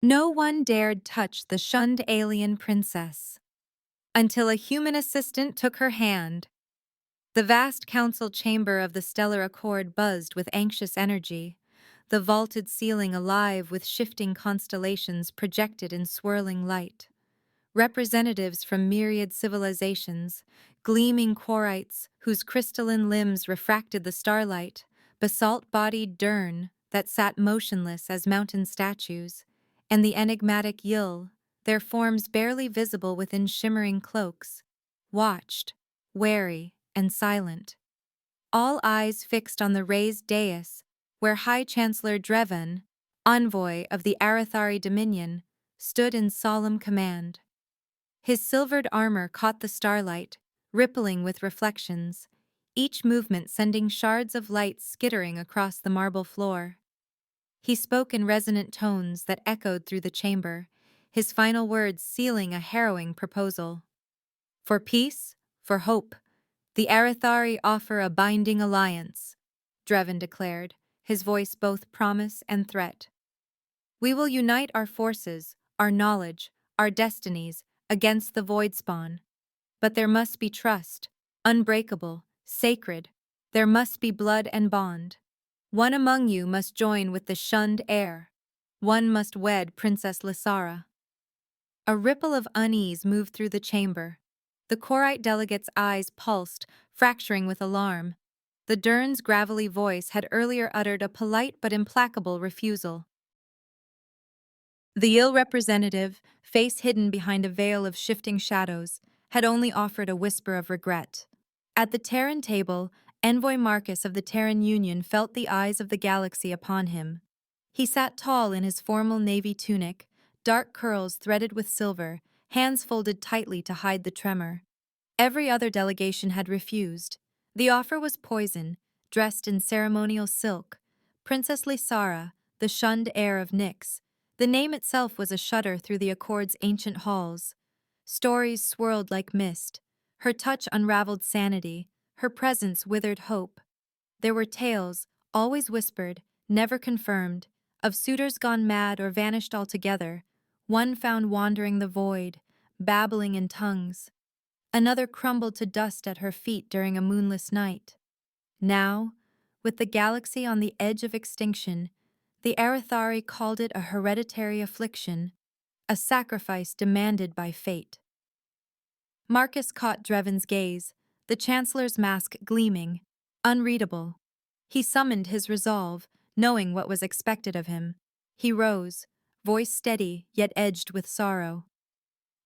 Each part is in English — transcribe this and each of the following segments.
No one dared touch the shunned alien princess until a human assistant took her hand. The vast council chamber of the stellar accord buzzed with anxious energy, the vaulted ceiling alive with shifting constellations projected in swirling light. Representatives from myriad civilizations, gleaming quorites whose crystalline limbs refracted the starlight, basalt-bodied dern that sat motionless as mountain statues, and the enigmatic Yil, their forms barely visible within shimmering cloaks, watched, wary and silent. All eyes fixed on the raised dais, where High Chancellor Dreven, envoy of the Arathari Dominion, stood in solemn command. His silvered armor caught the starlight, rippling with reflections, each movement sending shards of light skittering across the marble floor. He spoke in resonant tones that echoed through the chamber, his final words sealing a harrowing proposal. For peace, for hope, the Arathari offer a binding alliance, Dreven declared, his voice both promise and threat. We will unite our forces, our knowledge, our destinies, against the void spawn. But there must be trust, unbreakable, sacred. There must be blood and bond. One among you must join with the shunned heir. One must wed Princess Lysara. A ripple of unease moved through the chamber. The Korite delegate's eyes pulsed, fracturing with alarm. The Dern's gravelly voice had earlier uttered a polite but implacable refusal. The ill representative, face hidden behind a veil of shifting shadows, had only offered a whisper of regret. At the Terran table, Envoy Marcus of the Terran Union felt the eyes of the galaxy upon him. He sat tall in his formal navy tunic, dark curls threaded with silver, hands folded tightly to hide the tremor. Every other delegation had refused. The offer was poison, dressed in ceremonial silk. Princess Lysara, the shunned heir of Nyx. The name itself was a shudder through the Accord's ancient halls. Stories swirled like mist. Her touch unraveled sanity, her presence withered hope. There were tales, always whispered, never confirmed, of suitors gone mad or vanished altogether, one found wandering the void, babbling in tongues. Another crumbled to dust at her feet during a moonless night. Now, with the galaxy on the edge of extinction, the Arathari called it a hereditary affliction, a sacrifice demanded by fate. Marcus caught Dreven's gaze, the Chancellor's mask gleaming, unreadable. He summoned his resolve, knowing what was expected of him. He rose, voice steady yet edged with sorrow.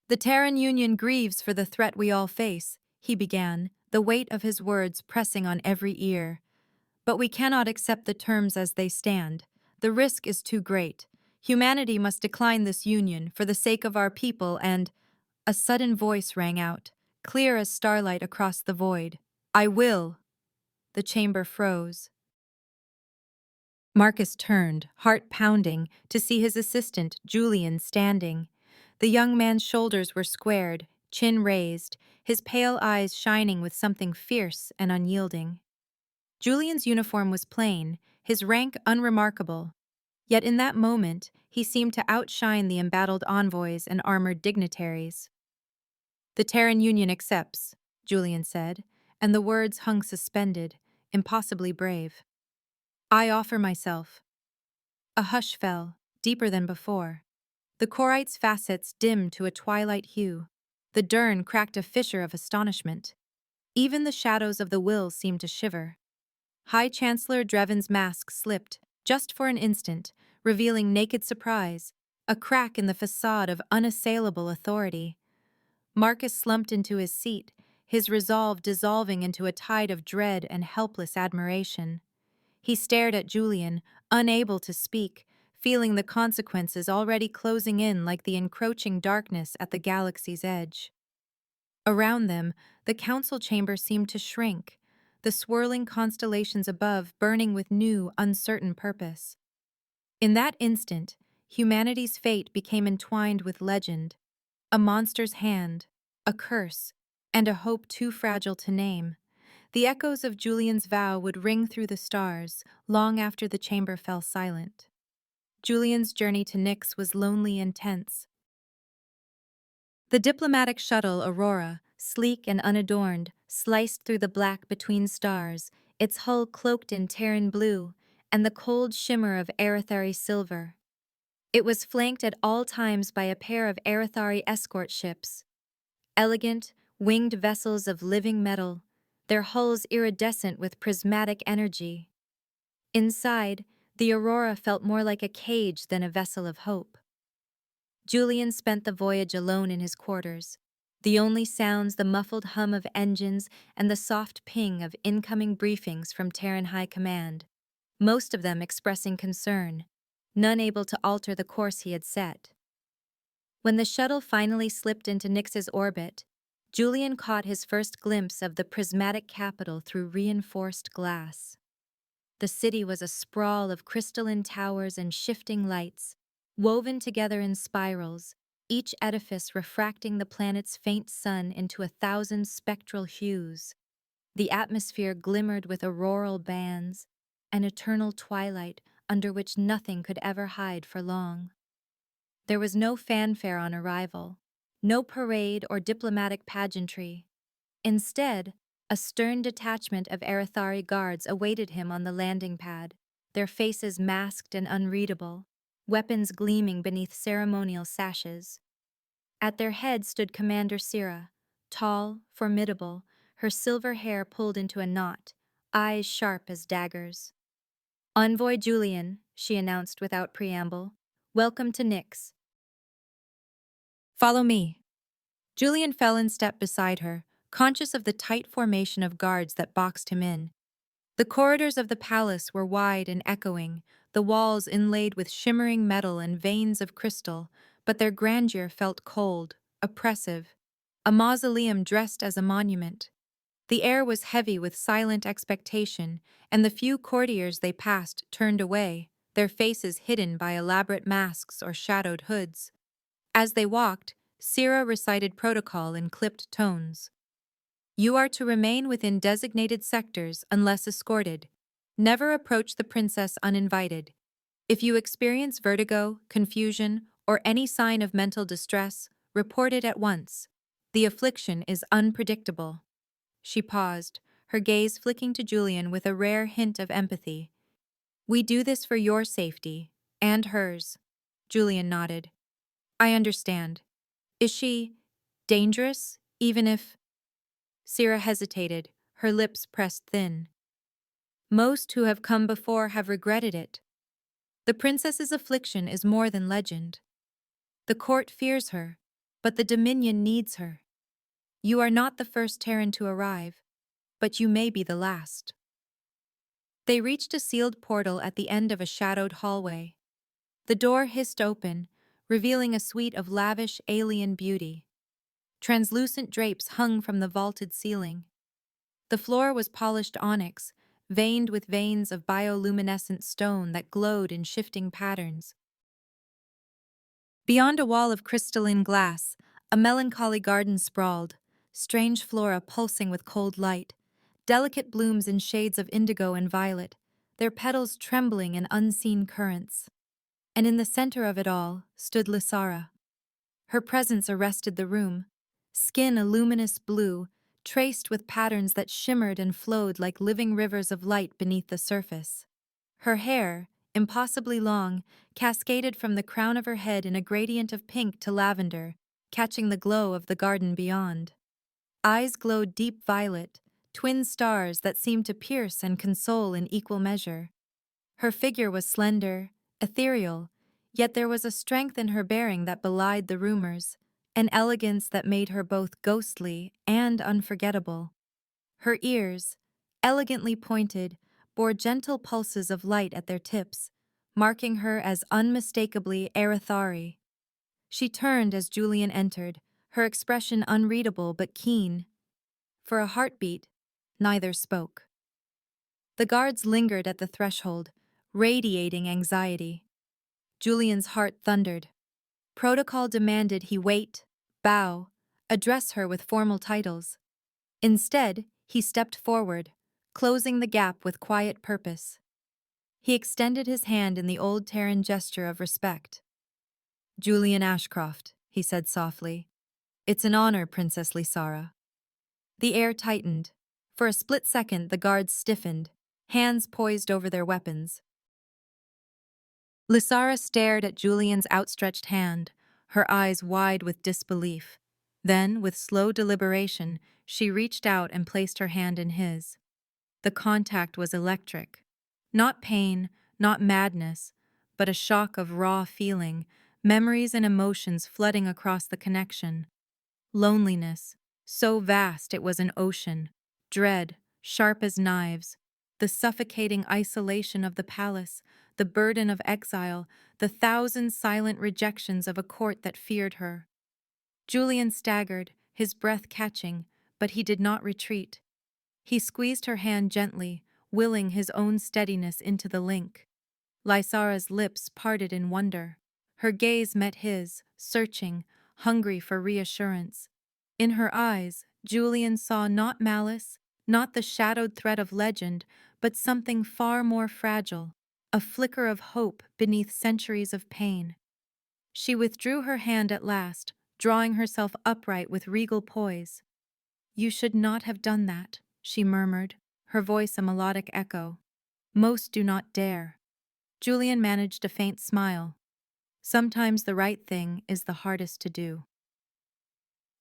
The Terran Union grieves for the threat we all face, he began, the weight of his words pressing on every ear. But we cannot accept the terms as they stand. The risk is too great. Humanity must decline this union for the sake of our people and— A sudden voice rang out, clear as starlight across the void. I will. The chamber froze. Marcus turned, heart pounding, to see his assistant, Julian, standing. The young man's shoulders were squared, chin raised, his pale eyes shining with something fierce and unyielding. Julian's uniform was plain, his rank unremarkable. Yet in that moment, he seemed to outshine the embattled envoys and armored dignitaries. The Terran Union accepts, Julian said, and the words hung suspended, impossibly brave. I offer myself. A hush fell, deeper than before. The Korite's facets dimmed to a twilight hue. The Dern cracked a fissure of astonishment. Even the shadows of the will seemed to shiver. High Chancellor Dreven's mask slipped, just for an instant, revealing naked surprise, a crack in the facade of unassailable authority. Marcus slumped into his seat, his resolve dissolving into a tide of dread and helpless admiration. He stared at Julian, unable to speak, feeling the consequences already closing in like the encroaching darkness at the galaxy's edge. Around them, the council chamber seemed to shrink, the swirling constellations above burning with new, uncertain purpose. In that instant, humanity's fate became entwined with legend. A monster's hand, a curse, and a hope too fragile to name. The echoes of Julian's vow would ring through the stars long after the chamber fell silent. Julian's journey to Nyx was lonely and tense. The diplomatic shuttle Aurora, sleek and unadorned, sliced through the black between stars, its hull cloaked in Terran blue and the cold shimmer of Aerithari silver. It was flanked at all times by a pair of Aerithari escort ships, elegant, winged vessels of living metal, their hulls iridescent with prismatic energy. Inside, the Aurora felt more like a cage than a vessel of hope. Julian spent the voyage alone in his quarters. The only sounds the muffled hum of engines and the soft ping of incoming briefings from Terran High Command, most of them expressing concern, none able to alter the course he had set. When the shuttle finally slipped into Nyx's orbit, Julian caught his first glimpse of the prismatic capital through reinforced glass. The city was a sprawl of crystalline towers and shifting lights, woven together in spirals, each edifice refracting the planet's faint sun into 1,000 spectral hues. The atmosphere glimmered with auroral bands, an eternal twilight under which nothing could ever hide for long. There was no fanfare on arrival, no parade or diplomatic pageantry. Instead, a stern detachment of Aerithari guards awaited him on the landing pad, their faces masked and unreadable, weapons gleaming beneath ceremonial sashes. At their head stood Commander Sira, tall, formidable, her silver hair pulled into a knot, eyes sharp as daggers. "Envoy Julian," she announced without preamble, "welcome to Nyx. Follow me." Julian fell in step beside her, conscious of the tight formation of guards that boxed him in. The corridors of the palace were wide and echoing, the walls inlaid with shimmering metal and veins of crystal, but their grandeur felt cold, oppressive, a mausoleum dressed as a monument. The air was heavy with silent expectation, and the few courtiers they passed turned away, their faces hidden by elaborate masks or shadowed hoods. As they walked, Sira recited protocol in clipped tones. "You are to remain within designated sectors unless escorted. Never approach the princess uninvited. If you experience vertigo, confusion, or any sign of mental distress, report it at once. The affliction is unpredictable." She paused, her gaze flicking to Julian with a rare hint of empathy. "We do this for your safety, and hers." Julian nodded. "I understand. Is she dangerous, even if—" Sira hesitated, her lips pressed thin. "Most who have come before have regretted it. The princess's affliction is more than legend. The court fears her, but the Dominion needs her. You are not the first Terran to arrive, but you may be the last." They reached a sealed portal at the end of a shadowed hallway. The door hissed open, revealing a suite of lavish alien beauty. Translucent drapes hung from the vaulted ceiling. The floor was polished onyx, veined with veins of bioluminescent stone that glowed in shifting patterns. Beyond a wall of crystalline glass, a melancholy garden sprawled, strange flora pulsing with cold light, delicate blooms in shades of indigo and violet, their petals trembling in unseen currents. And in the center of it all stood Lysara. Her presence arrested the room, skin a luminous blue, traced with patterns that shimmered and flowed like living rivers of light beneath the surface. Her hair, impossibly long, cascaded from the crown of her head in a gradient of pink to lavender, catching the glow of the garden beyond. Eyes glowed deep violet, twin stars that seemed to pierce and console in equal measure. Her figure was slender, ethereal, yet there was a strength in her bearing that belied the rumors, an elegance that made her both ghostly and unforgettable. Her ears, elegantly pointed, bore gentle pulses of light at their tips, marking her as unmistakably Aerithari. She turned as Julian entered, her expression unreadable but keen. For a heartbeat, neither spoke. The guards lingered at the threshold, radiating anxiety. Julian's heart thundered. Protocol demanded he wait, bow, address her with formal titles. Instead, he stepped forward, closing the gap with quiet purpose. He extended his hand in the old Terran gesture of respect. "Julian Ashcroft," he said softly. "It's an honor, Princess Lysara." The air tightened. For a split second, the guards stiffened, hands poised over their weapons. Lysara stared at Julian's outstretched hand, her eyes wide with disbelief. Then, with slow deliberation, she reached out and placed her hand in his. The contact was electric. Not pain, not madness, but a shock of raw feeling, memories and emotions flooding across the connection. Loneliness, so vast it was an ocean. Dread, sharp as knives. The suffocating isolation of the palace, the burden of exile, the thousand silent rejections of a court that feared her. Julian staggered, his breath catching, but he did not retreat. He squeezed her hand gently, willing his own steadiness into the link. Lysara's lips parted in wonder. Her gaze met his, searching, hungry for reassurance. In her eyes, Julian saw not malice, not the shadowed threat of legend, but something far more fragile, a flicker of hope beneath centuries of pain. She withdrew her hand at last, drawing herself upright with regal poise. "You should not have done that," she murmured, her voice a melodic echo. "Most do not dare." Julian managed a faint smile. Sometimes the right thing is the hardest to do.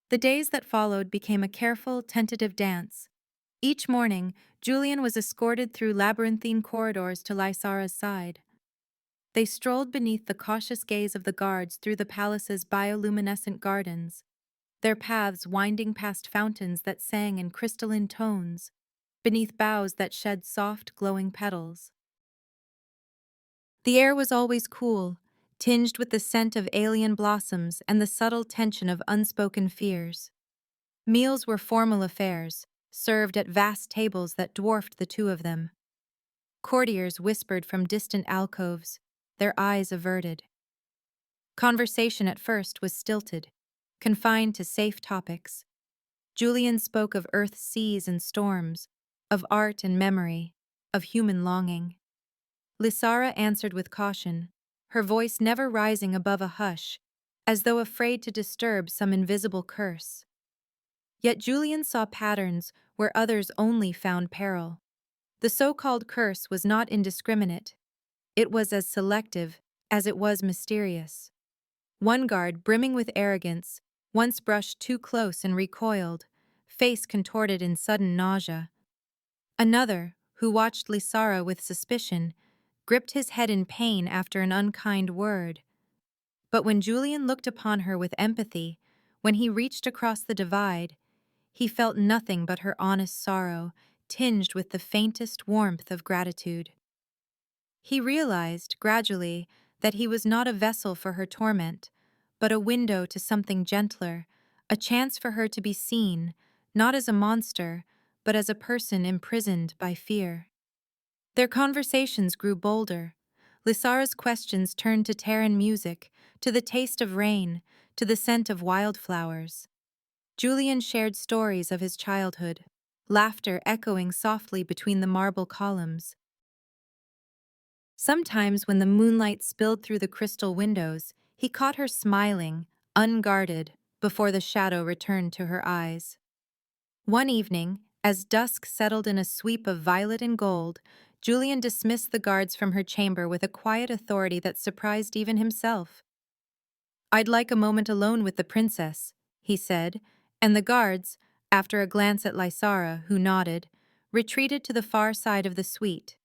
The days that followed became a careful, tentative dance. Each morning, Julian was escorted through labyrinthine corridors to Lysara's side. They strolled beneath the cautious gaze of the guards through the palace's bioluminescent gardens, their paths winding past fountains that sang in crystalline tones, beneath boughs that shed soft, glowing petals. The air was always cool, tinged with the scent of alien blossoms and the subtle tension of unspoken fears. Meals were formal affairs, served at vast tables that dwarfed the two of them. Courtiers whispered from distant alcoves, their eyes averted. Conversation at first was stilted, confined to safe topics. Julian spoke of Earth's seas and storms, of art and memory, of human longing. Lysara answered with caution, her voice never rising above a hush, as though afraid to disturb some invisible curse. Yet Julian saw patterns where others only found peril. The so-called curse was not indiscriminate. It was as selective as it was mysterious. One guard, brimming with arrogance, once brushed too close and recoiled, face contorted in sudden nausea. Another, who watched Lysara with suspicion, gripped his head in pain after an unkind word. But when Julian looked upon her with empathy, when he reached across the divide, he felt nothing but her honest sorrow, tinged with the faintest warmth of gratitude. He realized, gradually, that he was not a vessel for her torment, but a window to something gentler, a chance for her to be seen, not as a monster, but as a person imprisoned by fear. Their conversations grew bolder. Lysara's questions turned to Terran music, to the taste of rain, to the scent of wildflowers. Julian shared stories of his childhood, laughter echoing softly between the marble columns. Sometimes when the moonlight spilled through the crystal windows, he caught her smiling, unguarded, before the shadow returned to her eyes. One evening, as dusk settled in a sweep of violet and gold, Julian dismissed the guards from her chamber with a quiet authority that surprised even himself. "I'd like a moment alone with the princess," he said, and the guards, after a glance at Lysara, who nodded, retreated to the far side of the suite.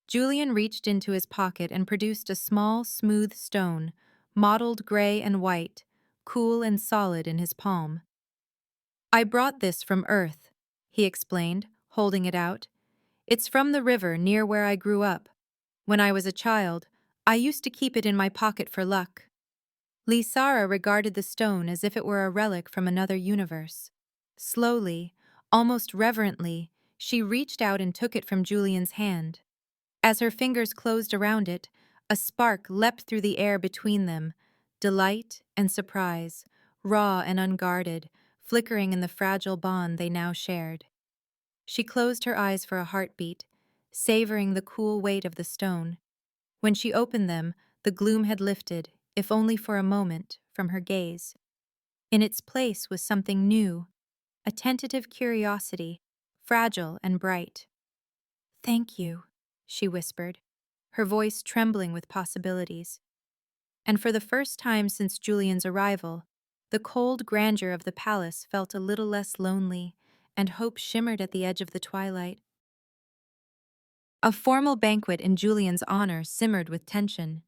Julian reached into his pocket and produced a small, smooth stone, mottled gray and white, cool and solid in his palm. "I brought this from Earth," he explained, holding it out. "It's from the river near where I grew up. When I was a child, I used to keep it in my pocket for luck." Lysara regarded the stone as if it were a relic from another universe. Slowly, almost reverently, she reached out and took it from Julian's hand. As her fingers closed around it, a spark leapt through the air between them, delight and surprise, raw and unguarded, flickering in the fragile bond they now shared. She closed her eyes for a heartbeat, savoring the cool weight of the stone. When she opened them, the gloom had lifted, if only for a moment, from her gaze. In its place was something new, a tentative curiosity, fragile and bright. "Thank you," she whispered, her voice trembling with possibilities. And for the first time since Julian's arrival, the cold grandeur of the palace felt a little less lonely, and hope shimmered at the edge of the twilight. A formal banquet in Julian's honor simmered with tension.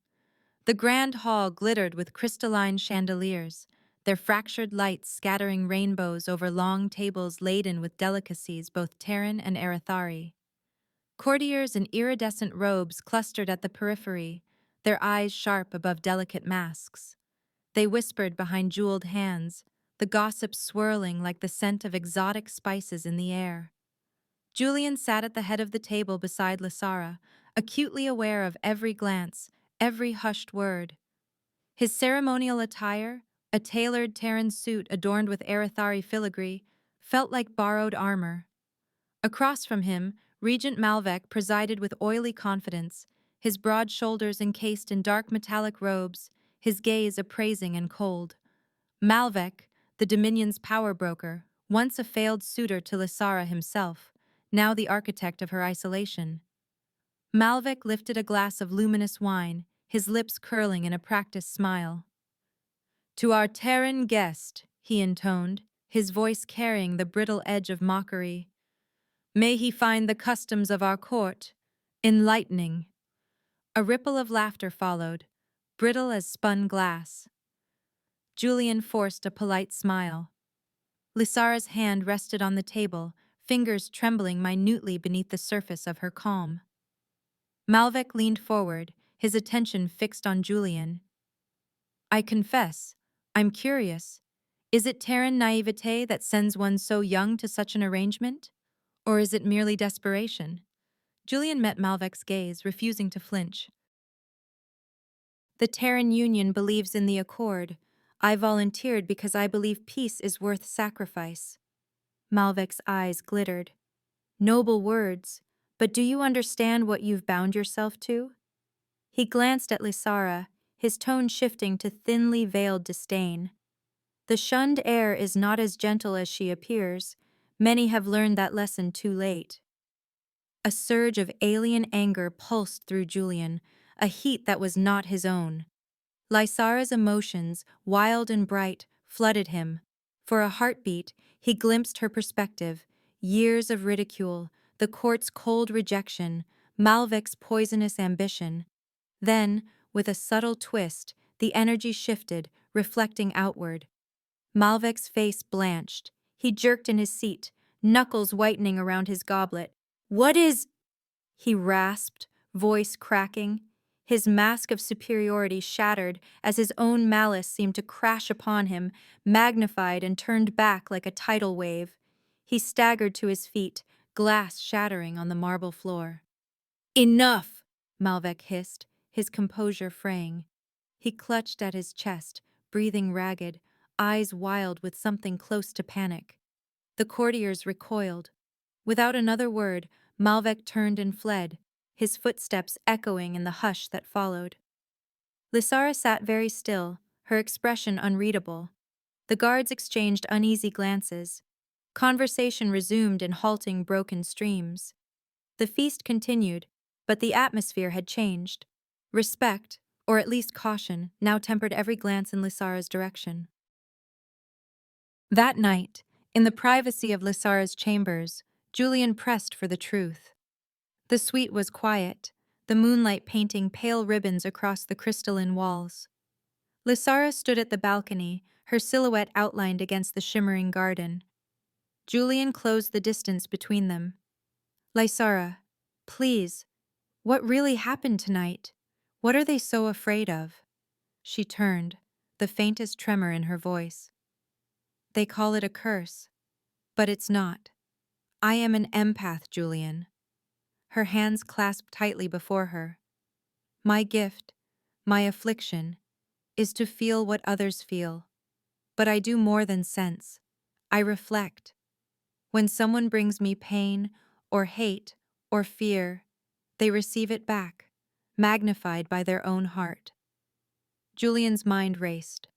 The grand hall glittered with crystalline chandeliers, their fractured lights scattering rainbows over long tables laden with delicacies both Terran and Arathari. Courtiers in iridescent robes clustered at the periphery, their eyes sharp above delicate masks. They whispered behind jeweled hands, the gossip swirling like the scent of exotic spices in the air. Julian sat at the head of the table beside Lysara, acutely aware of every glance, every hushed word. His ceremonial attire, a tailored Terran suit adorned with Arathari filigree, felt like borrowed armor. Across from him, Regent Malvek presided with oily confidence, his broad shoulders encased in dark metallic robes, his gaze appraising and cold. Malvek, the Dominion's power broker, once a failed suitor to Lysara himself, now the architect of her isolation. Malvek lifted a glass of luminous wine, his lips curling in a practiced smile. "To our Terran guest," he intoned, his voice carrying the brittle edge of mockery, "may he find the customs of our court enlightening." A ripple of laughter followed, brittle as spun glass. Julian forced a polite smile. Lysara's hand rested on the table, fingers trembling minutely beneath the surface of her calm. Malvek leaned forward, his attention fixed on Julian. "I confess, I'm curious. Is it Terran naivete that sends one so young to such an arrangement? Or is it merely desperation?" Julian met Malvek's gaze, refusing to flinch. "The Terran Union believes in the Accord. I volunteered because I believe peace is worth sacrifice." Malvek's eyes glittered. "Noble words, but do you understand what you've bound yourself to?" He glanced at Lysara, his tone shifting to thinly veiled disdain. "The shunned heir is not as gentle as she appears. Many have learned that lesson too late." A surge of alien anger pulsed through Julian, a heat that was not his own. Lysara's emotions, wild and bright, flooded him. For a heartbeat, he glimpsed her perspective, years of ridicule, the court's cold rejection, Malvek's poisonous ambition. Then, with a subtle twist, the energy shifted, reflecting outward. Malvek's face blanched. He jerked in his seat, knuckles whitening around his goblet. "What is—" he rasped, voice cracking. His mask of superiority shattered as his own malice seemed to crash upon him, magnified and turned back like a tidal wave. He staggered to his feet, glass shattering on the marble floor. "Enough!" Malvek hissed, his composure fraying. He clutched at his chest, breathing ragged, eyes wild with something close to panic. The courtiers recoiled. Without another word, Malvek turned and fled, his footsteps echoing in the hush that followed. Lysara sat very still, her expression unreadable. The guards exchanged uneasy glances. Conversation resumed in halting, broken streams. The feast continued, but the atmosphere had changed. Respect, or at least caution, now tempered every glance in Lysara's direction. That night, in the privacy of Lysara's chambers, Julian pressed for the truth. The suite was quiet, the moonlight painting pale ribbons across the crystalline walls. Lysara stood at the balcony, her silhouette outlined against the shimmering garden. Julian closed the distance between them. "Lysara, please, what really happened tonight? What are they so afraid of?" She turned, the faintest tremor in her voice. "They call it a curse, but it's not. I am an empath, Julian." Her hands clasped tightly before her. "My gift, my affliction, is to feel what others feel. But I do more than sense. I reflect. When someone brings me pain, or hate, or fear, they receive it back, magnified by their own heart. Julian's mind raced.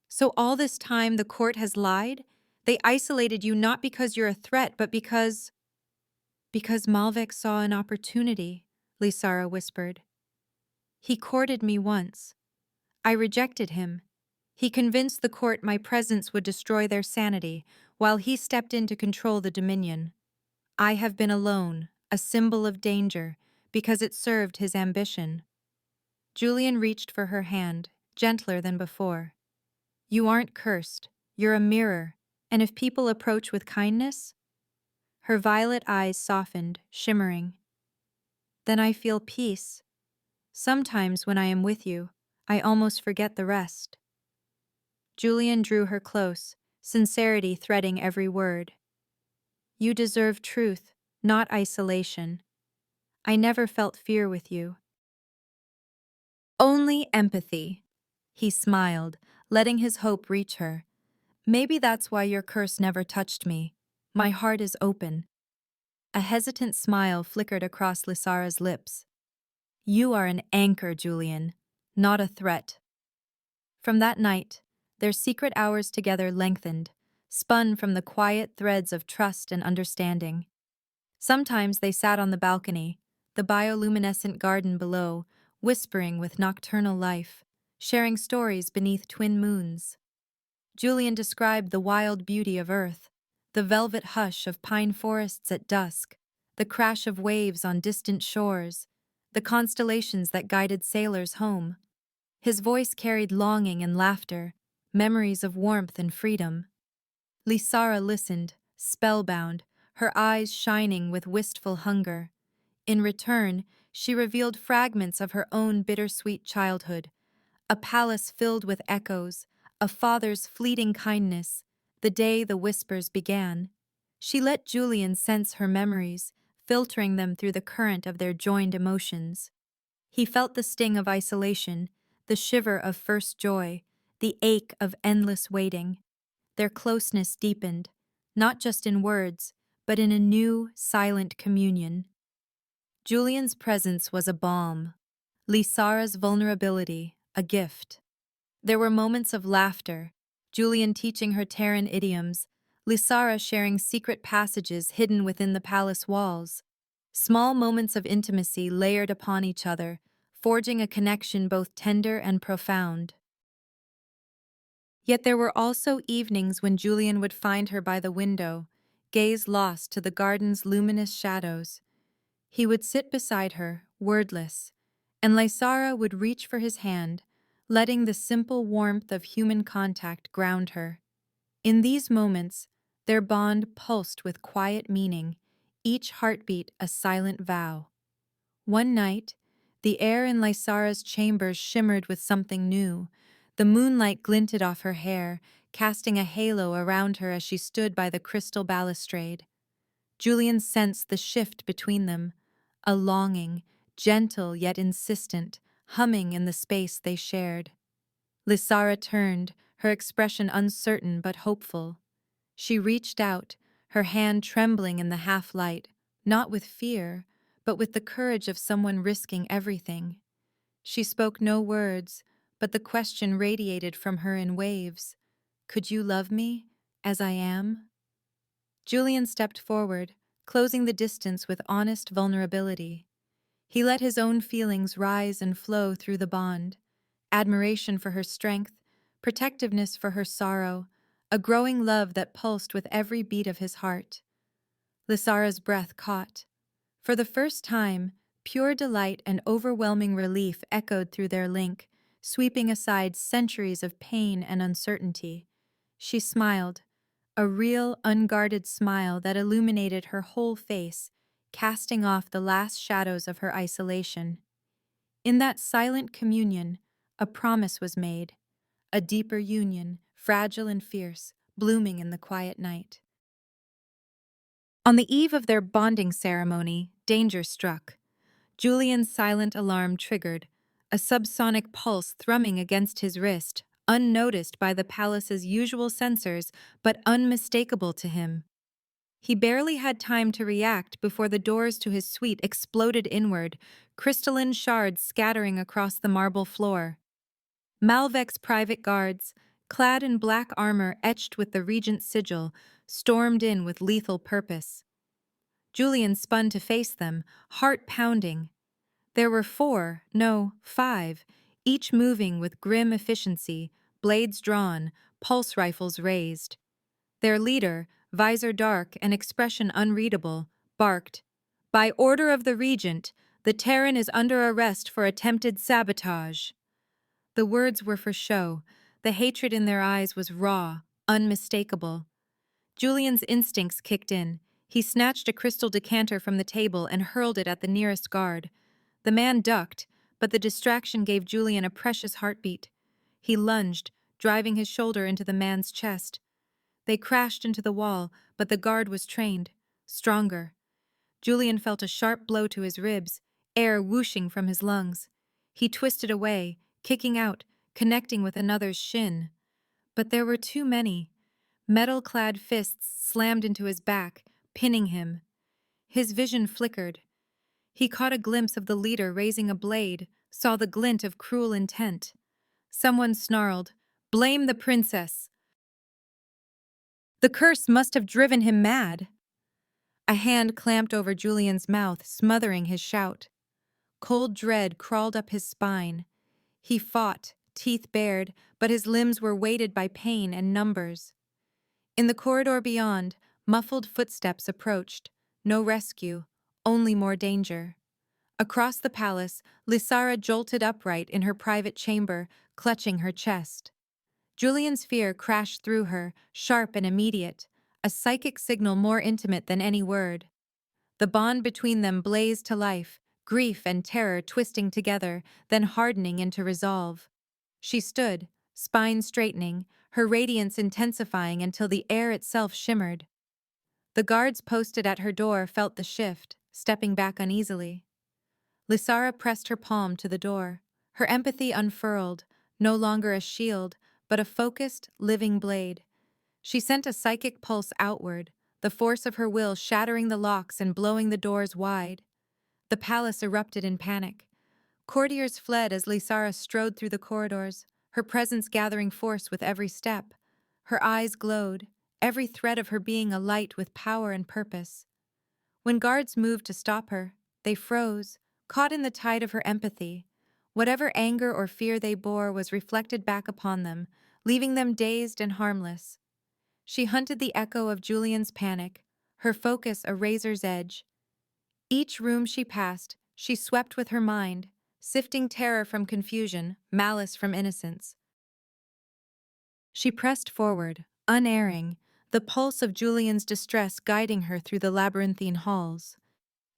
So all this time the court has lied? They isolated you not because you're a threat, but because... Because Malvik saw an opportunity, Lysara whispered. He courted me once. I rejected him. He convinced the court my presence would destroy their sanity, while he stepped in to control the Dominion. I have been alone, a symbol of danger, because it served his ambition. Julian reached for her hand, gentler than before. You aren't cursed. You're a mirror, and if people approach with kindness... Her violet eyes softened, shimmering. Then I feel peace. Sometimes when I am with you, I almost forget the rest. Julian drew her close, sincerity threading every word. You deserve truth, not isolation. I never felt fear with you. Only empathy. He smiled, letting his hope reach her. Maybe that's why your curse never touched me. My heart is open. A hesitant smile flickered across Lysara's lips. You are an anchor, Julian, not a threat. From that night, their secret hours together lengthened, spun from the quiet threads of trust and understanding. Sometimes they sat on the balcony, the bioluminescent garden below, whispering with nocturnal life, sharing stories beneath twin moons. Julian described the wild beauty of Earth, the velvet hush of pine forests at dusk, the crash of waves on distant shores, the constellations that guided sailors home. His voice carried longing and laughter, memories of warmth and freedom. Lysara listened, spellbound, her eyes shining with wistful hunger. In return, she revealed fragments of her own bittersweet childhood, a palace filled with echoes, a father's fleeting kindness, the day the whispers began. She let Julian sense her memories, filtering them through the current of their joined emotions. He felt the sting of isolation, the shiver of first joy, the ache of endless waiting. Their closeness deepened, not just in words, but in a new, silent communion. Julian's presence was a balm, Lysara's vulnerability a gift. There were moments of laughter, Julian teaching her Terran idioms, Lysara sharing secret passages hidden within the palace walls. Small moments of intimacy layered upon each other, forging a connection both tender and profound. Yet there were also evenings when Julian would find her by the window, gaze lost to the garden's luminous shadows. He would sit beside her, wordless, and Lysara would reach for his hand, letting the simple warmth of human contact ground her. In these moments, their bond pulsed with quiet meaning, each heartbeat a silent vow. One night, the air in Lysara's chambers shimmered with something new. The moonlight glinted off her hair, casting a halo around her as she stood by the crystal balustrade. Julian sensed the shift between them, a longing, gentle yet insistent, humming in the space they shared. Lysara turned, her expression uncertain but hopeful. She reached out, her hand trembling in the half-light, not with fear, but with the courage of someone risking everything. She spoke no words, but the question radiated from her in waves. Could you love me, as I am? Julian stepped forward, closing the distance with honest vulnerability. He let his own feelings rise and flow through the bond. Admiration for her strength, protectiveness for her sorrow, a growing love that pulsed with every beat of his heart. Lysara's breath caught. For the first time, pure delight and overwhelming relief echoed through their link, sweeping aside centuries of pain and uncertainty. She smiled, a real, unguarded smile that illuminated her whole face, casting off the last shadows of her isolation. In that silent communion, a promise was made, a deeper union, fragile and fierce, blooming in the quiet night. On the eve of their bonding ceremony, danger struck. Julian's silent alarm triggered, a subsonic pulse thrumming against his wrist, unnoticed by the palace's usual sensors, but unmistakable to him. He barely had time to react before the doors to his suite exploded inward, crystalline shards scattering across the marble floor. Malvec's private guards, clad in black armor etched with the regent's sigil, stormed in with lethal purpose. Julian spun to face them, heart pounding. There were 4, no, 5, each moving with grim efficiency, blades drawn, pulse rifles raised. Their leader, visor dark and expression unreadable, barked, "By order of the Regent, the Terran is under arrest for attempted sabotage." The words were for show. The hatred in their eyes was raw, unmistakable. Julian's instincts kicked in. He snatched a crystal decanter from the table and hurled it at the nearest guard. The man ducked, but the distraction gave Julian a precious heartbeat. He lunged, driving his shoulder into the man's chest. They crashed into the wall, but the guard was trained, stronger. Julian felt a sharp blow to his ribs, air whooshing from his lungs. He twisted away, kicking out, connecting with another's shin. But there were too many. Metal-clad fists slammed into his back, pinning him. His vision flickered. He caught a glimpse of the leader raising a blade, saw the glint of cruel intent. Someone snarled, "Blame the princess." The curse must have driven him mad. A hand clamped over Julian's mouth, smothering his shout. Cold dread crawled up his spine. He fought, teeth bared, but his limbs were weighted by pain and numbers. In the corridor beyond, muffled footsteps approached. No rescue, only more danger. Across the palace, Lysara jolted upright in her private chamber, clutching her chest. Julian's fear crashed through her, sharp and immediate, a psychic signal more intimate than any word. The bond between them blazed to life, grief and terror twisting together, then hardening into resolve. She stood, spine straightening, her radiance intensifying until the air itself shimmered. The guards posted at her door felt the shift, stepping back uneasily. Lysara pressed her palm to the door, her empathy unfurled, no longer a shield, but a focused, living blade. She sent a psychic pulse outward, the force of her will shattering the locks and blowing the doors wide. The palace erupted in panic. Courtiers fled as Lysara strode through the corridors, her presence gathering force with every step. Her eyes glowed, every thread of her being alight with power and purpose. When guards moved to stop her, they froze, caught in the tide of her empathy. Whatever anger or fear they bore was reflected back upon them, leaving them dazed and harmless. She hunted the echo of Julian's panic, her focus a razor's edge. Each room she passed, she swept with her mind, sifting terror from confusion, malice from innocence. She pressed forward, unerring, the pulse of Julian's distress guiding her through the labyrinthine halls.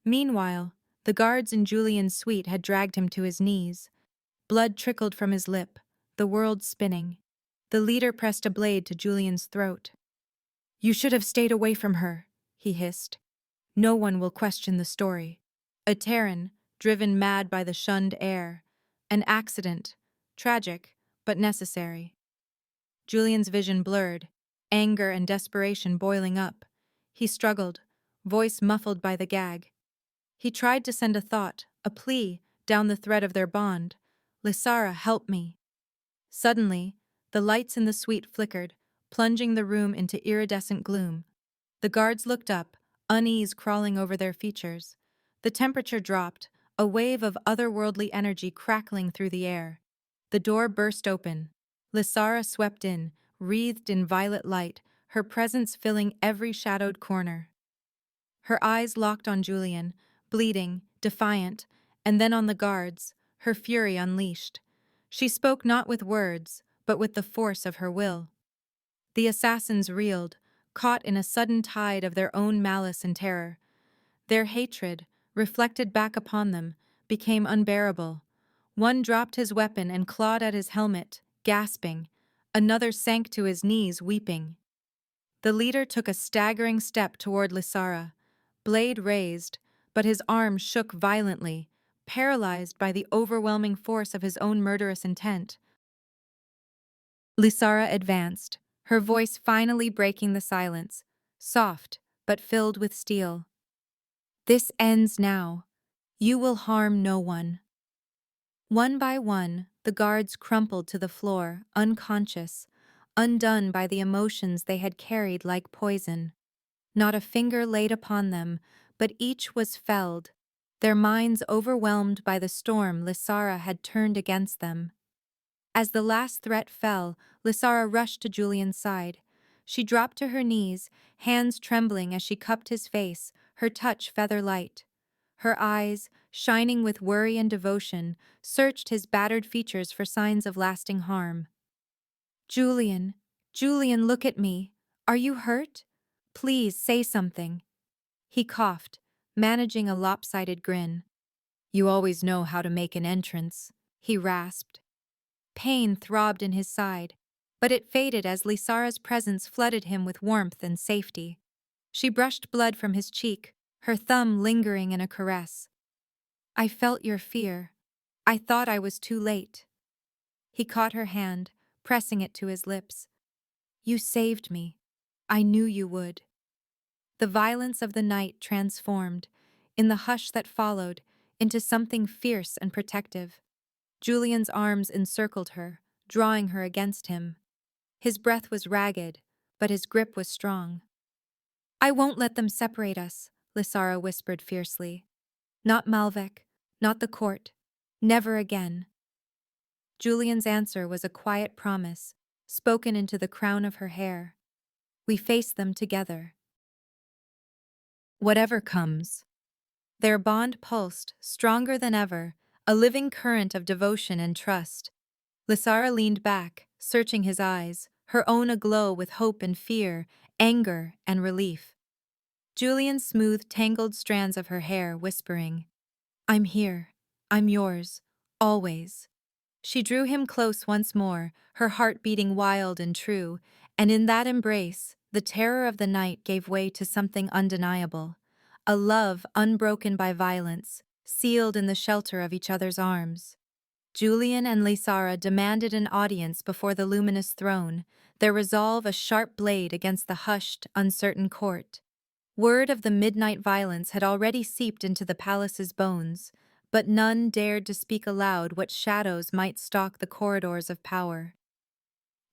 Meanwhile, the guards in Julian's suite had dragged him to his knees. Blood trickled from his lip, the world spinning. The leader pressed a blade to Julian's throat. "You should have stayed away from her," he hissed. "No one will question the story. A Terran, driven mad by the shunned air. An accident, tragic, but necessary." Julian's vision blurred, anger and desperation boiling up. He struggled, voice muffled by the gag. He tried to send a thought, a plea, down the thread of their bond. "Lysara, help me." Suddenly, the lights in the suite flickered, plunging the room into iridescent gloom. The guards looked up, unease crawling over their features. The temperature dropped, a wave of otherworldly energy crackling through the air. The door burst open. Lysara swept in, wreathed in violet light, her presence filling every shadowed corner. Her eyes locked on Julian, bleeding, defiant, and then on the guards, her fury unleashed. She spoke not with words, but with the force of her will. The assassins reeled, caught in a sudden tide of their own malice and terror. Their hatred, reflected back upon them, became unbearable. One dropped his weapon and clawed at his helmet, gasping. Another sank to his knees, weeping. The leader took a staggering step toward Lysara, blade raised, but his arm shook violently, paralyzed by the overwhelming force of his own murderous intent. Lysara advanced, her voice finally breaking the silence, soft, but filled with steel. This ends now. You will harm no one. One by one, the guards crumpled to the floor, unconscious, undone by the emotions they had carried like poison. Not a finger laid upon them, but each was felled, their minds overwhelmed by the storm Lysara had turned against them. As the last threat fell, Lysara rushed to Julian's side. She dropped to her knees, hands trembling as she cupped his face, her touch feather-light. Her eyes, shining with worry and devotion, searched his battered features for signs of lasting harm. Julian, Julian, look at me. Are you hurt? Please say something. He coughed, managing a lopsided grin. You always know how to make an entrance, he rasped. Pain throbbed in his side, but it faded as Lysara's presence flooded him with warmth and safety. She brushed blood from his cheek, her thumb lingering in a caress. I felt your fear. I thought I was too late. He caught her hand, pressing it to his lips. You saved me. I knew you would. The violence of the night transformed, in the hush that followed, into something fierce and protective. Julian's arms encircled her, drawing her against him. His breath was ragged, but his grip was strong. I won't let them separate us, Lysara whispered fiercely. Not Malvek, not the court. Never again. Julian's answer was a quiet promise, spoken into the crown of her hair. We face them together. Whatever comes. Their bond pulsed, stronger than ever, a living current of devotion and trust. Lysara leaned back, searching his eyes, her own aglow with hope and fear, anger and relief. Julian smoothed tangled strands of her hair, whispering, I'm here. I'm yours. Always. She drew him close once more, her heart beating wild and true, and in that embrace, the terror of the night gave way to something undeniable. A love unbroken by violence, sealed in the shelter of each other's arms. Julian and Lysara demanded an audience before the luminous throne, their resolve a sharp blade against the hushed, uncertain court. Word of the midnight violence had already seeped into the palace's bones, but none dared to speak aloud what shadows might stalk the corridors of power.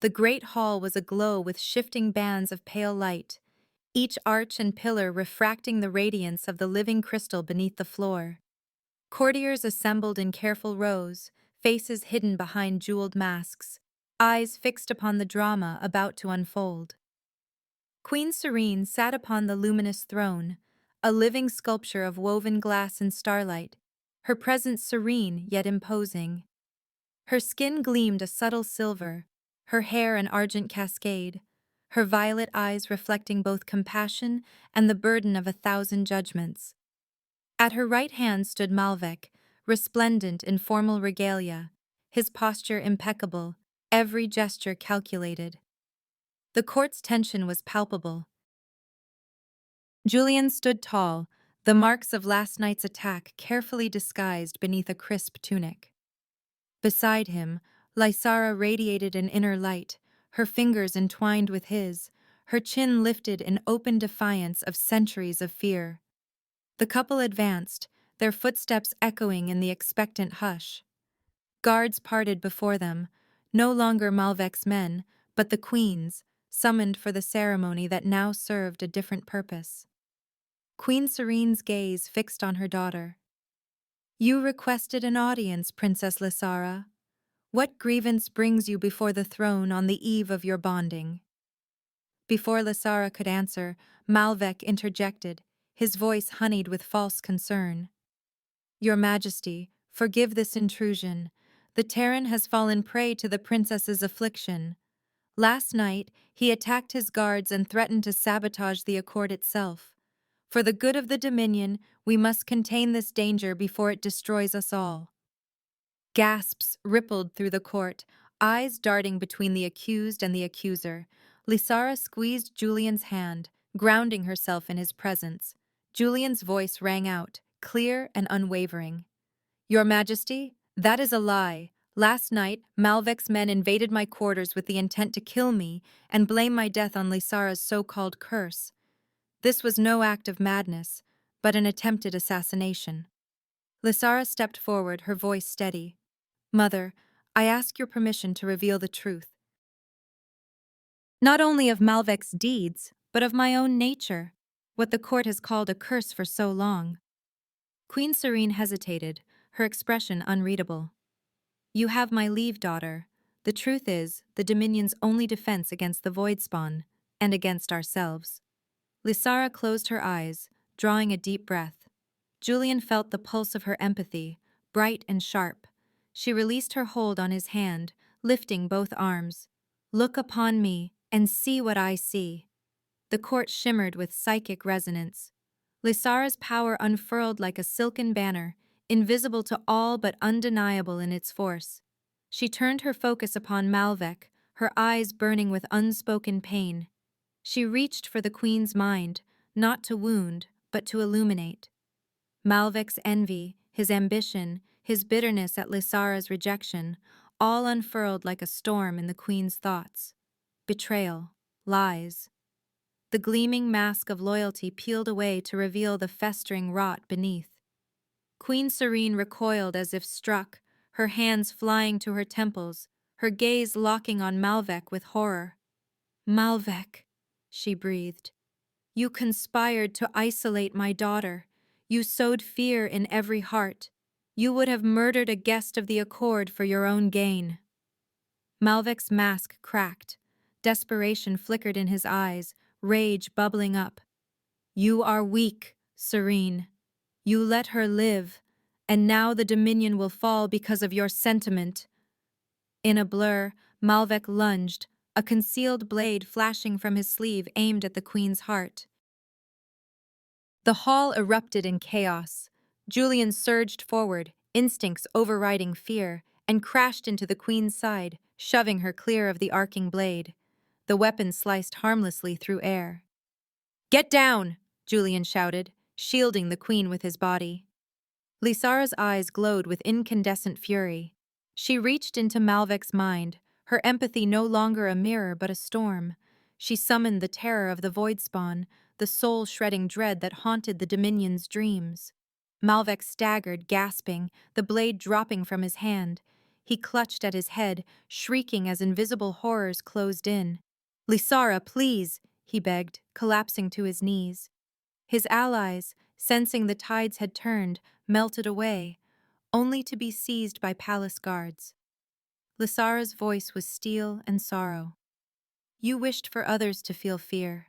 The great hall was aglow with shifting bands of pale light, each arch and pillar refracting the radiance of the living crystal beneath the floor. Courtiers assembled in careful rows, faces hidden behind jeweled masks, eyes fixed upon the drama about to unfold. Queen Serene sat upon the luminous throne, a living sculpture of woven glass and starlight, her presence serene yet imposing. Her skin gleamed a subtle silver, her hair an argent cascade, her violet eyes reflecting both compassion and the burden of 1,000 judgments. At her right hand stood Malvek, resplendent in formal regalia, his posture impeccable, every gesture calculated. The court's tension was palpable. Julian stood tall, the marks of last night's attack carefully disguised beneath a crisp tunic. Beside him, Lysara radiated an inner light, her fingers entwined with his, her chin lifted in open defiance of centuries of fear. The couple advanced, their footsteps echoing in the expectant hush. Guards parted before them, no longer Malvek's men, but the queen's, summoned for the ceremony that now served a different purpose. Queen Serene's gaze fixed on her daughter. You requested an audience, Princess Lysara. What grievance brings you before the throne on the eve of your bonding? Before Lysara could answer, Malvek interjected, his voice honeyed with false concern. Your Majesty, forgive this intrusion. The Terran has fallen prey to the princess's affliction. Last night, he attacked his guards and threatened to sabotage the accord itself. For the good of the Dominion, we must contain this danger before it destroys us all. Gasps rippled through the court, eyes darting between the accused and the accuser. Lysara squeezed Julian's hand, grounding herself in his presence. Julian's voice rang out, clear and unwavering. Your Majesty, that is a lie. Last night, Malvek's men invaded my quarters with the intent to kill me and blame my death on Lysara's so-called curse. This was no act of madness, but an attempted assassination. Lysara stepped forward, her voice steady. "Mother, I ask your permission to reveal the truth. Not only of Malvec's deeds, but of my own nature, what the court has called a curse for so long." Queen Serene hesitated, her expression unreadable. "You have my leave, daughter. The truth is, the Dominion's only defense against the Void Spawn, and against ourselves." Lysara closed her eyes, drawing a deep breath. Julian felt the pulse of her empathy, bright and sharp. She released her hold on his hand, lifting both arms. "Look upon me, and see what I see." The court shimmered with psychic resonance. Lysara's power unfurled like a silken banner, invisible to all but undeniable in its force. She turned her focus upon Malvec, her eyes burning with unspoken pain. She reached for the queen's mind, not to wound, but to illuminate. Malvec's envy, his ambition, his bitterness at Lysara's rejection, all unfurled like a storm in the queen's thoughts. Betrayal, lies. The gleaming mask of loyalty peeled away to reveal the festering rot beneath. Queen Serene recoiled as if struck, her hands flying to her temples, her gaze locking on Malvec with horror. "Malvec," she breathed. "You conspired to isolate my daughter. You sowed fear in every heart. You would have murdered a guest of the Accord for your own gain." Malvec's mask cracked. Desperation flickered in his eyes, rage bubbling up. "You are weak, Serene. You let her live, and now the Dominion will fall because of your sentiment." In a blur, Malvec lunged, a concealed blade flashing from his sleeve aimed at the queen's heart. The hall erupted in chaos. Julian surged forward, instincts overriding fear, and crashed into the queen's side, shoving her clear of the arcing blade. The weapon sliced harmlessly through air. "Get down!" Julian shouted, shielding the queen with his body. Lysara's eyes glowed with incandescent fury. She reached into Malvec's mind, her empathy no longer a mirror but a storm. She summoned the terror of the Void Spawn, the soul-shredding dread that haunted the Dominion's dreams. Malvec staggered, gasping, the blade dropping from his hand. He clutched at his head, shrieking as invisible horrors closed in. "Lysara, please," he begged, collapsing to his knees. His allies, sensing the tides had turned, melted away, only to be seized by palace guards. Lysara's voice was steel and sorrow. "You wished for others to feel fear.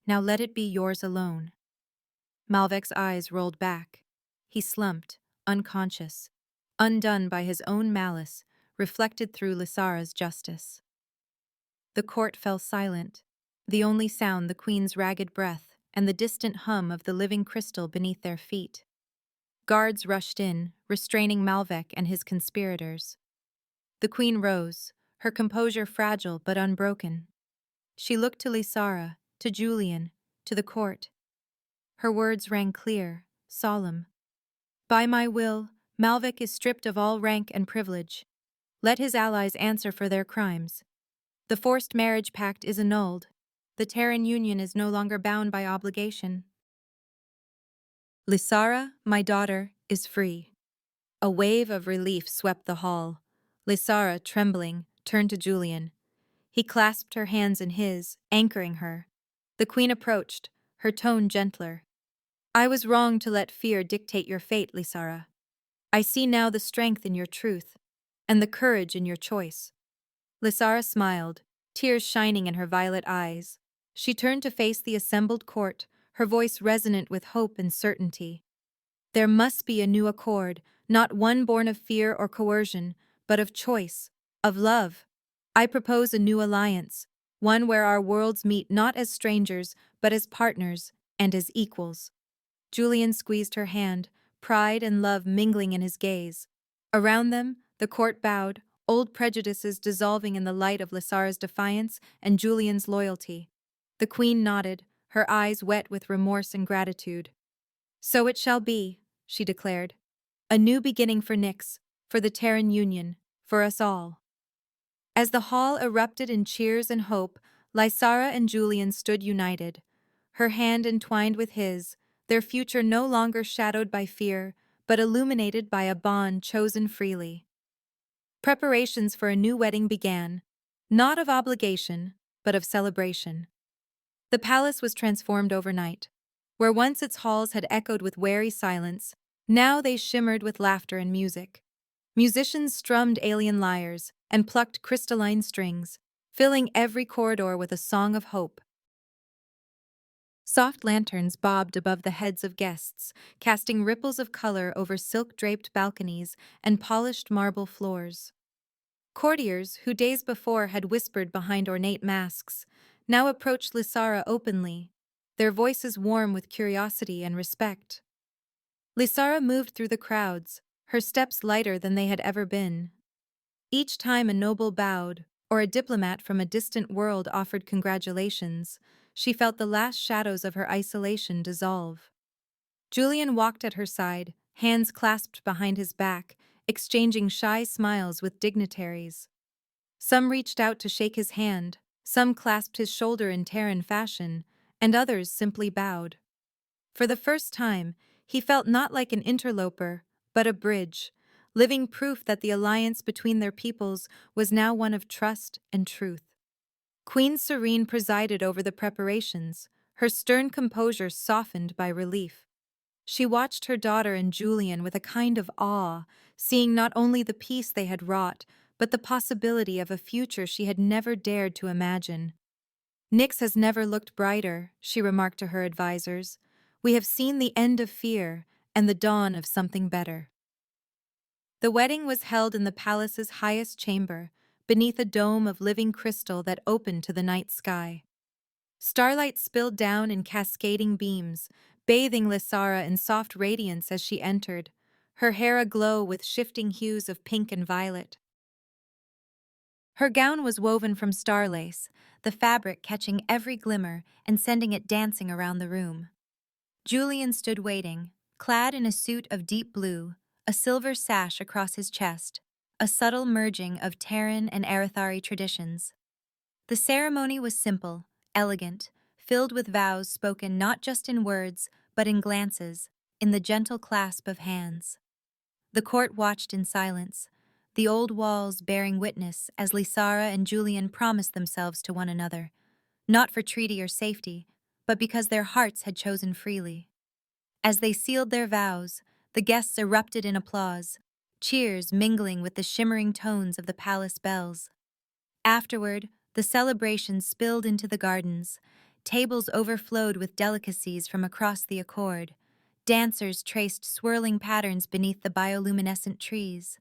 Now let it be yours alone." Malvec's eyes rolled back. He slumped, unconscious, undone by his own malice, reflected through Lysara's justice. The court fell silent, the only sound the queen's ragged breath and the distant hum of the living crystal beneath their feet. Guards rushed in, restraining Malvec and his conspirators. The queen rose, her composure fragile but unbroken. She looked to Lysara, to Julian, to the court. Her words rang clear, solemn. "By my will, Malvec is stripped of all rank and privilege. Let his allies answer for their crimes. The forced marriage pact is annulled. The Terran Union is no longer bound by obligation. Lysara, my daughter, is free." A wave of relief swept the hall. Lysara, trembling, turned to Julian. He clasped her hands in his, anchoring her. The queen approached, her tone gentler. "I was wrong to let fear dictate your fate, Lysara. I see now the strength in your truth, and the courage in your choice." Lysara smiled, tears shining in her violet eyes. She turned to face the assembled court, her voice resonant with hope and certainty. "There must be a new accord, not one born of fear or coercion, but of choice, of love. I propose a new alliance, one where our worlds meet not as strangers, but as partners and as equals." Julian squeezed her hand, pride and love mingling in his gaze. Around them, the court bowed, old prejudices dissolving in the light of Lysara's defiance and Julian's loyalty. The queen nodded, her eyes wet with remorse and gratitude. "So it shall be," she declared. "A new beginning for Nyx, for the Terran Union, for us all." As the hall erupted in cheers and hope, Lysara and Julian stood united. her hand entwined with his, their future no longer shadowed by fear, but illuminated by a bond chosen freely. Preparations for a new wedding began, not of obligation, but of celebration. The palace was transformed overnight. Where once its halls had echoed with wary silence, now they shimmered with laughter and music. Musicians strummed alien lyres and plucked crystalline strings, filling every corridor with a song of hope. Soft lanterns bobbed above the heads of guests, casting ripples of color over silk-draped balconies and polished marble floors. Courtiers, who days before had whispered behind ornate masks, now approached Lysara openly, their voices warm with curiosity and respect. Lysara moved through the crowds, her steps lighter than they had ever been. Each time a noble bowed, or a diplomat from a distant world offered congratulations, she felt the last shadows of her isolation dissolve. Julian walked at her side, hands clasped behind his back, exchanging shy smiles with dignitaries. Some reached out to shake his hand, some clasped his shoulder in Terran fashion, and others simply bowed. For the first time, he felt not like an interloper, but a bridge, living proof that the alliance between their peoples was now one of trust and truth. Queen Serene presided over the preparations, her stern composure softened by relief. She watched her daughter and Julian with a kind of awe, seeing not only the peace they had wrought, but the possibility of a future she had never dared to imagine. "Nyx has never looked brighter," she remarked to her advisors. "We have seen the end of fear and the dawn of something better." The wedding was held in the palace's highest chamber, beneath a dome of living crystal that opened to the night sky. Starlight spilled down in cascading beams, bathing Lysara in soft radiance as she entered, her hair aglow with shifting hues of pink and violet. Her gown was woven from star lace, the fabric catching every glimmer and sending it dancing around the room. Julian stood waiting, clad in a suit of deep blue, a silver sash across his chest, a subtle merging of Terran and Arathari traditions. The ceremony was simple, elegant, filled with vows spoken not just in words, but in glances, in the gentle clasp of hands. The court watched in silence, the old walls bearing witness as Lysara and Julian promised themselves to one another, not for treaty or safety, but because their hearts had chosen freely. As they sealed their vows, the guests erupted in applause, cheers mingling with the shimmering tones of the palace bells. Afterward, the celebration spilled into the gardens. Tables overflowed with delicacies from across the accord. Dancers traced swirling patterns beneath the bioluminescent trees.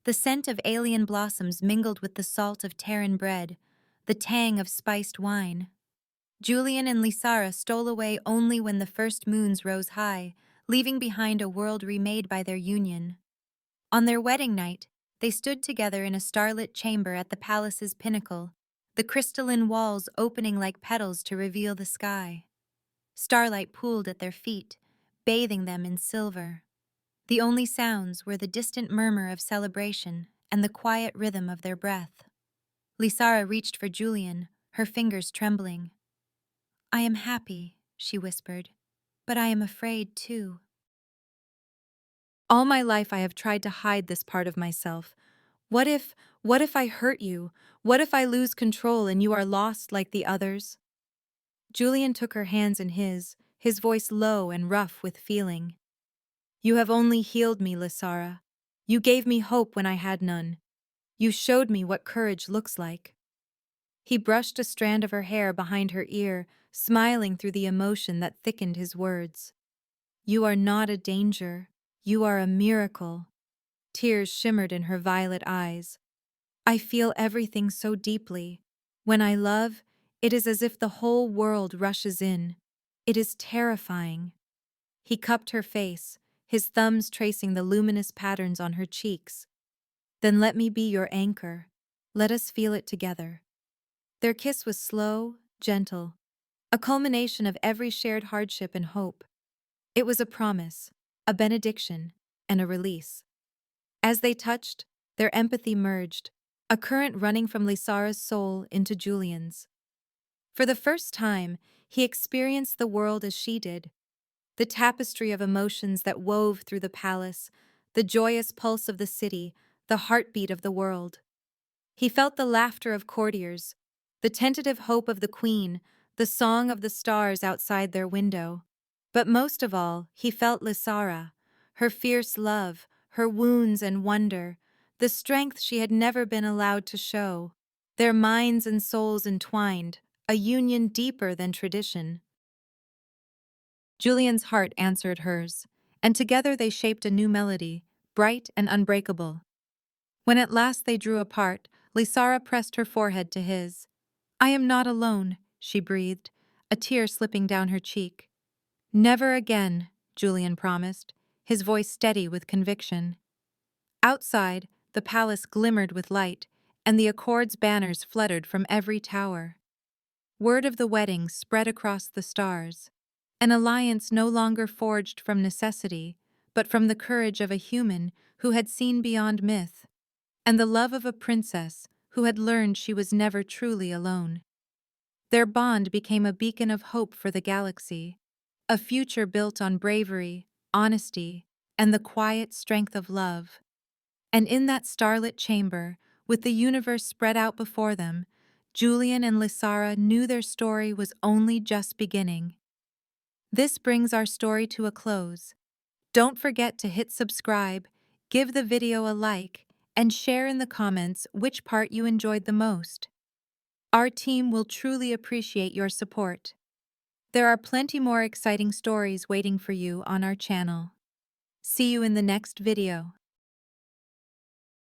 The scent of alien blossoms mingled with the salt of Terran bread, the tang of spiced wine. Julian and Lysara stole away only when the first moons rose high, leaving behind a world remade by their union. On their wedding night, they stood together in a starlit chamber at the palace's pinnacle, the crystalline walls opening like petals to reveal the sky. Starlight pooled at their feet, bathing them in silver. The only sounds were the distant murmur of celebration and the quiet rhythm of their breath. Lysara reached for Julian, her fingers trembling. "I am happy," she whispered, "but I am afraid too." "All my life I have tried to hide this part of myself. What if I hurt you? What if I lose control and you are lost like the others?" Julian took her hands in his voice low and rough with feeling. "You have only healed me, Lysara. You gave me hope when I had none. You showed me what courage looks like." He brushed a strand of her hair behind her ear, smiling through the emotion that thickened his words. "You are not a danger. You are a miracle." Tears shimmered in her violet eyes. "I feel everything so deeply. When I love, it is as if the whole world rushes in. It is terrifying." He cupped her face, his thumbs tracing the luminous patterns on her cheeks. "Then let me be your anchor. Let us feel it together." Their kiss was slow, gentle, a culmination of every shared hardship and hope. It was a promise, a benediction, and a release. As they touched, their empathy merged, a current running from Lysara's soul into Julian's. For the first time, he experienced the world as she did, the tapestry of emotions that wove through the palace, the joyous pulse of the city, the heartbeat of the world. He felt the laughter of courtiers, the tentative hope of the queen, the song of the stars outside their window. But most of all, he felt Lysara, her fierce love, her wounds and wonder, the strength she had never been allowed to show. Their minds and souls entwined, a union deeper than tradition. Julian's heart answered hers, and together they shaped a new melody, bright and unbreakable. When at last they drew apart, Lysara pressed her forehead to his. "I am not alone," she breathed, a tear slipping down her cheek. "Never again," Julian promised, his voice steady with conviction. Outside, the palace glimmered with light, and the Accord's banners fluttered from every tower. Word of the wedding spread across the stars, an alliance no longer forged from necessity, but from the courage of a human who had seen beyond myth, and the love of a princess who had learned she was never truly alone. Their bond became a beacon of hope for the galaxy, a future built on bravery, honesty, and the quiet strength of love. And in that starlit chamber, with the universe spread out before them, Julian and Lysara knew their story was only just beginning. This brings our story to a close. Don't forget to hit subscribe, give the video a like, and share in the comments which part you enjoyed the most. Our team will truly appreciate your support. There are plenty more exciting stories waiting for you on our channel. See you in the next video.